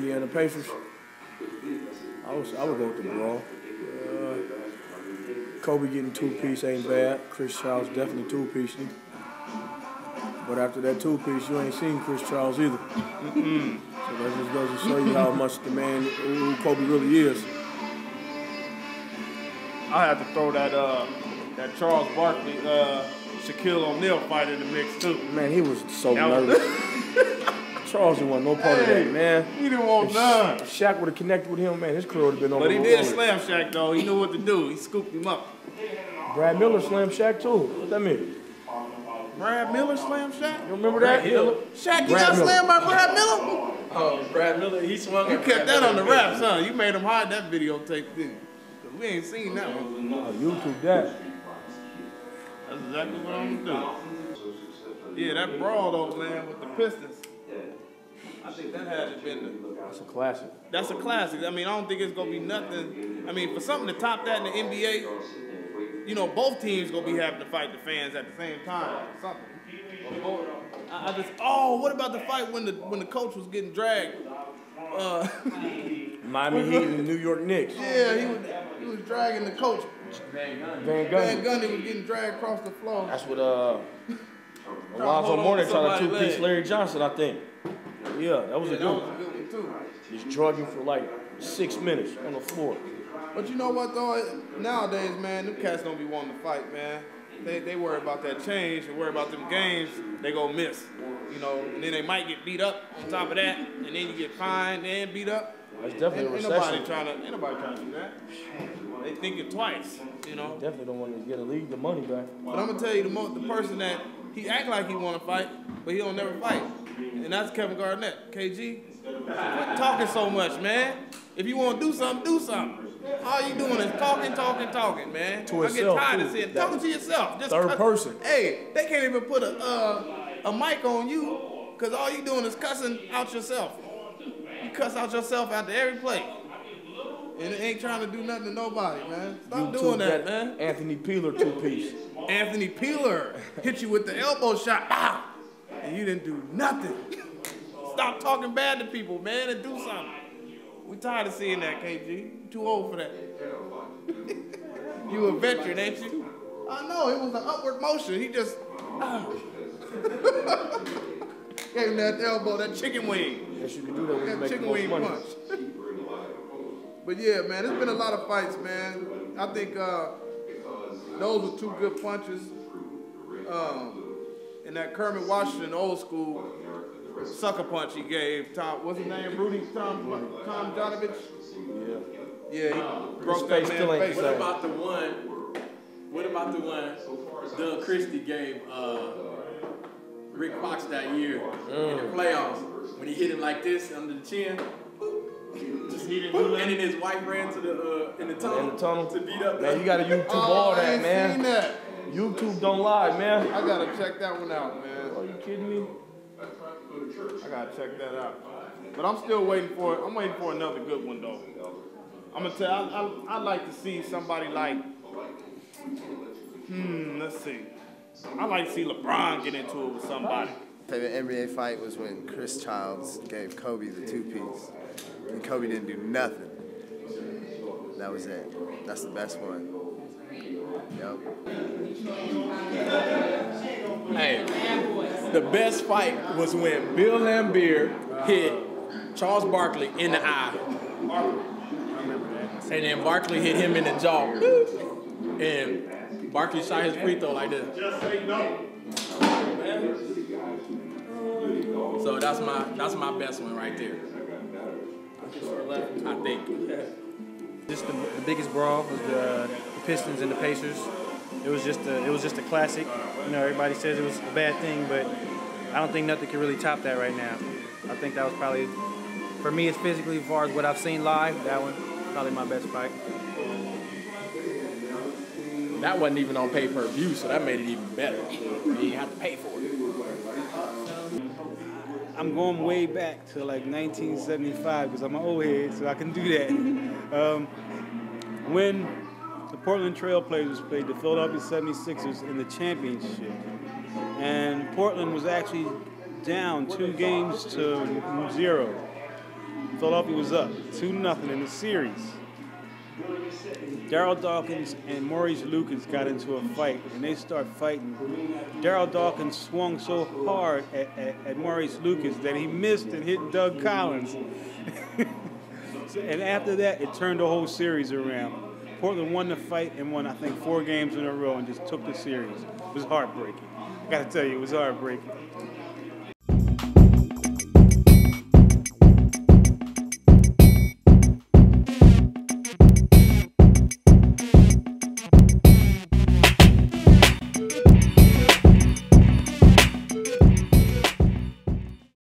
Indiana Pacers. I would go with the brawl. Kobe getting two-piece ain't bad. Chris Charles definitely two-piecing. But after that two-piece, you ain't seen Chris Charles either. So that just goes to show you how much the man, who Kobe really is. I had to throw that Charles Barkley, Shaquille O'Neal fight in the mix too. Man, he was so nervous. Charles didn't want no part of that, man. He didn't want none. If Shaq would have connected with him, man, his career would have been over. But he did slam Shaq though. He knew what to do. He scooped him up. Brad Miller slammed Shaq too. What that mean? Brad Miller slammed Shaq? You remember that? Shaq, you got slammed by Brad Miller? Oh, Brad Miller, he swung. You kept that on the wraps, huh? You made him hide that videotape, didn't you? We ain't seen that one. Oh, YouTube that. That's exactly what I'm gonna do. Yeah, that brawl though, man, with the Pistons. I think that had to been That's a classic. That's a classic. I mean, I don't think it's gonna be nothing. I mean, for something to top that in the NBA, you know, both teams gonna be having to fight the fans at the same time. Something. What about the fight when the coach was getting dragged? Miami Heat and the New York Knicks. Yeah, he was dragging the coach. Van Gundy was getting dragged across the floor. That's what Alonzo Mourning tried to two-piece Larry Johnson, I think. Yeah, that was a good one too. He's drugging for like 6 minutes on the floor. But you know what though? Nowadays, man, them cats don't be wanting to fight, man. They worry about that change and worry about them games they go miss. You know, and then they might get beat up on top of that, and then you get fined and beat up. That's definitely a recession. Ain't nobody trying to do that. They think it twice, you know. Definitely don't want to get a league the money back. But I'm gonna tell you the person that he act like he want to fight, but he don't never fight, and that's Kevin Garnett. KG, quit talking so much, man. If you want to do something, do something. All you doing is talking, man. To I get tired of seeing talking to yourself. Just third person. Hey, they can't even put a mic on you because all you doing is cussing out yourself. You cuss out yourself after every play. And it ain't trying to do nothing to nobody, man. Stop doing that, man. Anthony Peeler two-piece. Anthony Peeler hit you with the elbow shot. Pow! And you didn't do nothing. Stop talking bad to people, man, and do something. We tired of seeing that, KG. You too old for that. You a veteran, ain't you? I know, it was an upward motion. He just gave him that elbow, that chicken wing. Yes, you can do that when you make chicken the most wing money. punch. But yeah, man, there's been a lot of fights, man. I think those were two good punches. And that Kermit Washington old school sucker punch he gave Tom, what's his name? Tom Jonovich? Yeah, he broke that man's face. What about the one Doug Christie gave Rick Fox that year in the playoffs when he hit him like this under the chin? And then his wife ran to in the tunnel to beat up. Man, you gotta YouTube all that, man. Seen that. YouTube don't lie, man. I gotta check that one out, man. Are you kidding me? I gotta check that out. But I'm still waiting for it. I'm waiting for another good one though. I'm gonna tell you, I'd like to see somebody like, let's see. I'd like to see LeBron get into it with somebody. My favorite NBA fight was when Chris Childs gave Kobe the two-piece. And Kobe didn't do nothing. That was it. That's the best one. Yep. Hey, the best fight was when Bill Laimbeer hit Charles Barkley in the eye. And then Barkley hit him in the jaw. And Barkley shot his free throw like this. Just say no. So that's my best one right there. I think. Just the biggest brawl was the Pistons and the Pacers. It was just a classic. You know, everybody says it was a bad thing, but I don't think nothing can really top that right now. I think that was probably, for me, it's physically as far as what I've seen live. That one probably my best fight. That wasn't even on pay-per-view, so that made it even better. You didn't have to pay for it. I'm going way back to like 1975 because I'm an old head, so I can do that. When the Portland Trail Blazers played the Philadelphia 76ers in the championship, and Portland was actually down 2-0, Philadelphia was up 2-0 in the series. Darryl Dawkins and Maurice Lucas got into a fight, and they start fighting. Darryl Dawkins swung so hard at Maurice Lucas that he missed and hit Doug Collins. And after that, it turned the whole series around. Portland won the fight and won, I think, 4 games in a row and just took the series. It was heartbreaking. I got to tell you, it was heartbreaking.